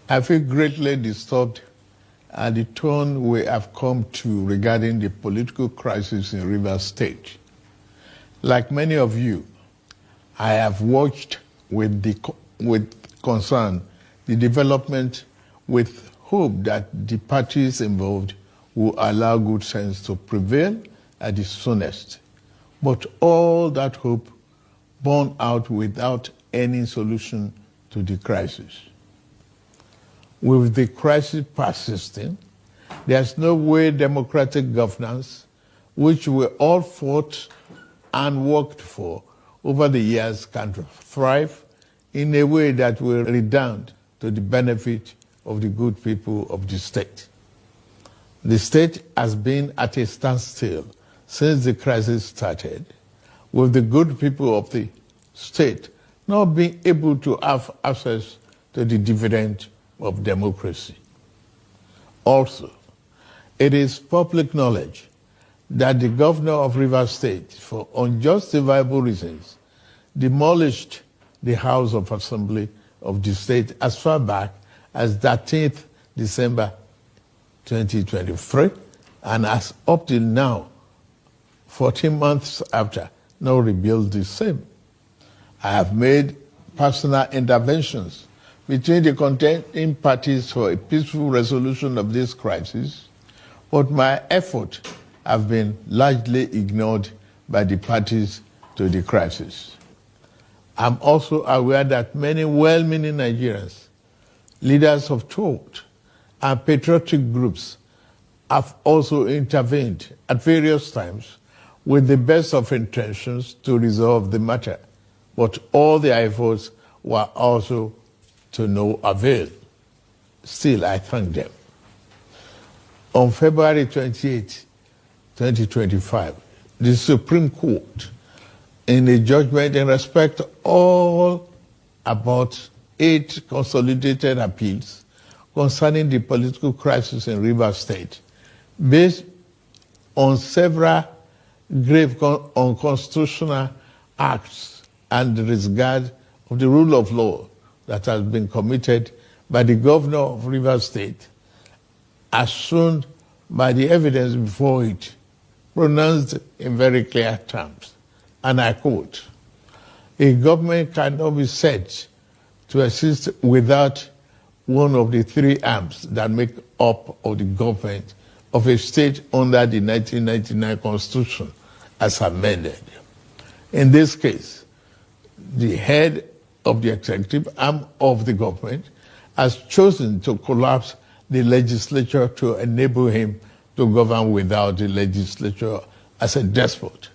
I feel greatly disturbed at the tone we have come to regarding the political crisis in Rivers State. Like many of you, I have watched with concern the development with hope that the parties involved will allow good sense to prevail at the soonest. But all that hope borne out without any solution to the crisis. With the crisis persisting, there's no way democratic governance, which we all fought and worked for over the years, can thrive in a way that will redound to the benefit of the good people of the state. The state has been at a standstill since the crisis started, with the good people of the state not being able to have access to the dividend of democracy. Also, it is public knowledge that the governor of Rivers State, for unjustifiable reasons, demolished the House of Assembly of the state as far back as 13th December 2023, and as up till now, 14 months after, now rebuilt the same. I have made personal interventions between the contending parties for a peaceful resolution of this crisis, but my efforts have been largely ignored by the parties to the crisis. I'm also aware that many well-meaning Nigerians, leaders of thought, and patriotic groups have also intervened at various times with the best of intentions to resolve the matter, but all their efforts were also to no avail. Still, I thank them. On February 28, 2025, the Supreme Court, in a judgment in respect of all about 8 consolidated appeals concerning the political crisis in Rivers State, based on several grave unconstitutional acts and disregard of the rule of law that has been committed by the governor of Rivers State, as shown by the evidence before it, pronounced in very clear terms. And I quote, "A government cannot be said to exist without one of the 3 arms that make up of the government of a state under the 1999 Constitution as amended. In this case, the head of the executive arm of the government has chosen to collapse the legislature to enable him to govern without the legislature as a despot.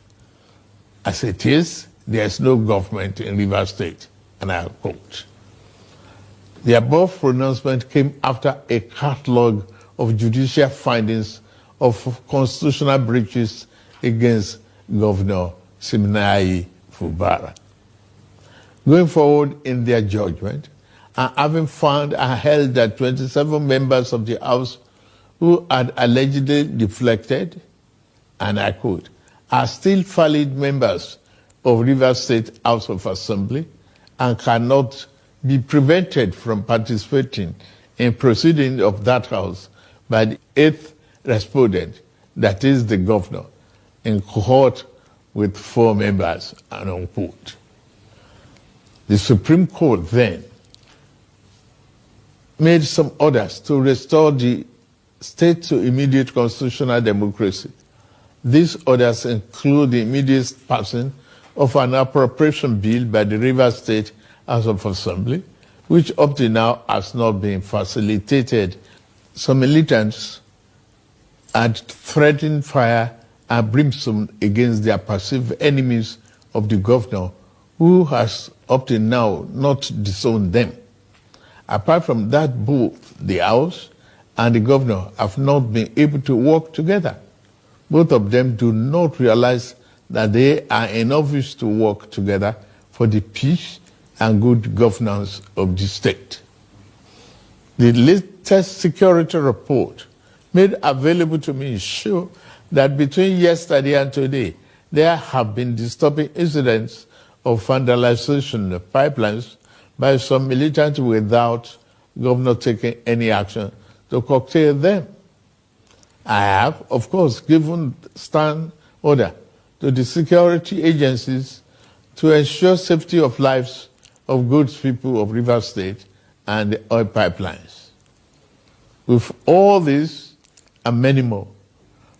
As it is, there is no government in Rivers State," and I quote. The above pronouncement came after a catalogue of judicial findings of constitutional breaches against Governor Siminalayi Fubara. Going forward in their judgment, and having found and held that 27 members of the House who had allegedly deflected, and I quote, "are still valid members of Rivers State House of Assembly and cannot be prevented from participating in proceedings of that House by the 8th respondent, that is the governor, in cohort with 4 members," and unquote. The Supreme Court then made some orders to restore the state to immediate constitutional democracy. These orders include the immediate passing of an appropriation bill by the Rivers State House of Assembly, which up to now has not been facilitated. Some militants had threatened fire and brimstone against their perceived enemies of the governor, who has up to now not disowned them. Apart from that, both the House and the governor have not been able to work together. Both of them do not realize that they are in office to work together for the peace and good governance of the state. The latest security report made available to me show that between yesterday and today, there have been disturbing incidents of vandalization of pipelines by some militants without governor taking any action to curtail them. I have, of course, given stand order to the security agencies to ensure safety of lives of good people of Rivers State and the oil pipelines. With all this and many more,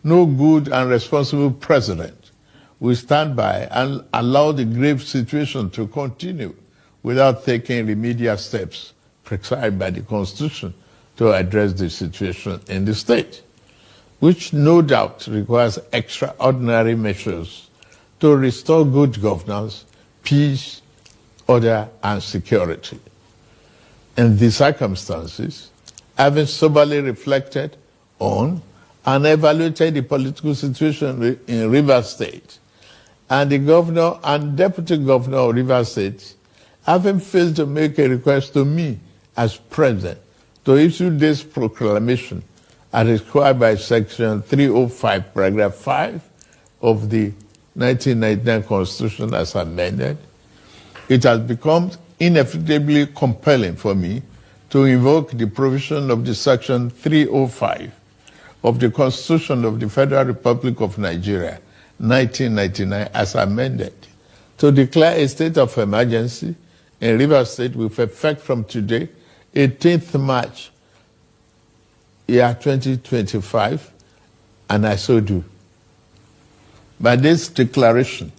no good and responsible president will stand by and allow the grave situation to continue without taking remedial steps prescribed by the Constitution to address the situation in the state, which no doubt requires extraordinary measures to restore good governance, peace, order, and security. In these circumstances, having soberly reflected on and evaluated the political situation in Rivers State, and the governor and deputy governor of Rivers State having failed to make a request to me as president to issue this proclamation as required by Section 305, Paragraph 5 of the 1999 Constitution as amended, it has become inevitably compelling for me to invoke the provision of the Section 305 of the Constitution of the Federal Republic of Nigeria, 1999, as amended, to declare a state of emergency in Rivers State with effect from today, 18th March, year 2025, and I so do. By this declaration,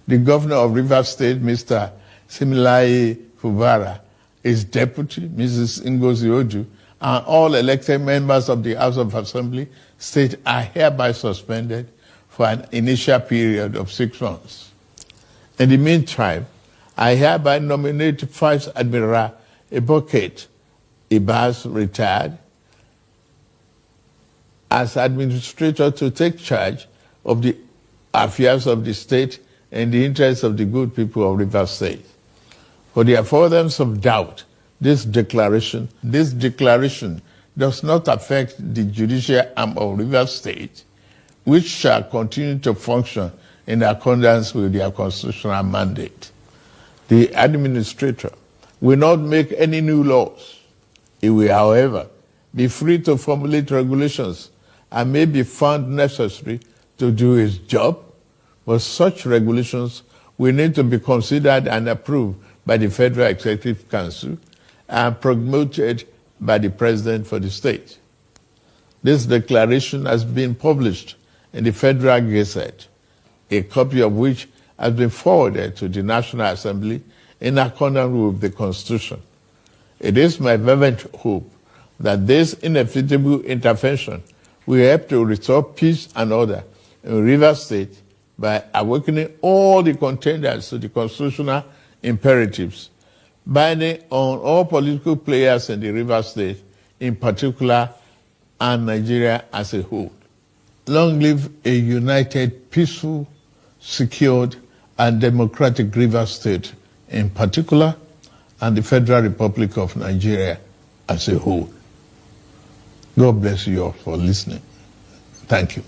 the governor of Rivers State, Mr. Similaye Fubara, his deputy, Mrs. Ngozi Oju, and all elected members of the House of Assembly State are hereby suspended for an initial period of 6 months. In the meantime, I hereby nominate Vice Admiral Advocate Ibas, retired, as administrator to take charge of the affairs of the state in the interests of the good people of Rivers State. For the avoidance of doubt, this declaration does not affect the judicial arm of Rivers State, which shall continue to function in accordance with their constitutional mandate. The administrator will not make any new laws. He will, however, be free to formulate regulations and may be found necessary to do his job, but such regulations will need to be considered and approved by the Federal Executive Council and promoted by the President for the state. This declaration has been published in the Federal Gazette, a copy of which has been forwarded to the National Assembly in accordance with the Constitution. It is my fervent hope that this inevitable intervention will help to restore peace and order in Rivers State by awakening all the contenders to the constitutional imperatives, binding on all political players in the Rivers State in particular and Nigeria as a whole. Long live a united, peaceful, secured, and democratic Rivers State in particular, and the Federal Republic of Nigeria as a whole. God bless you all for listening. Thank you.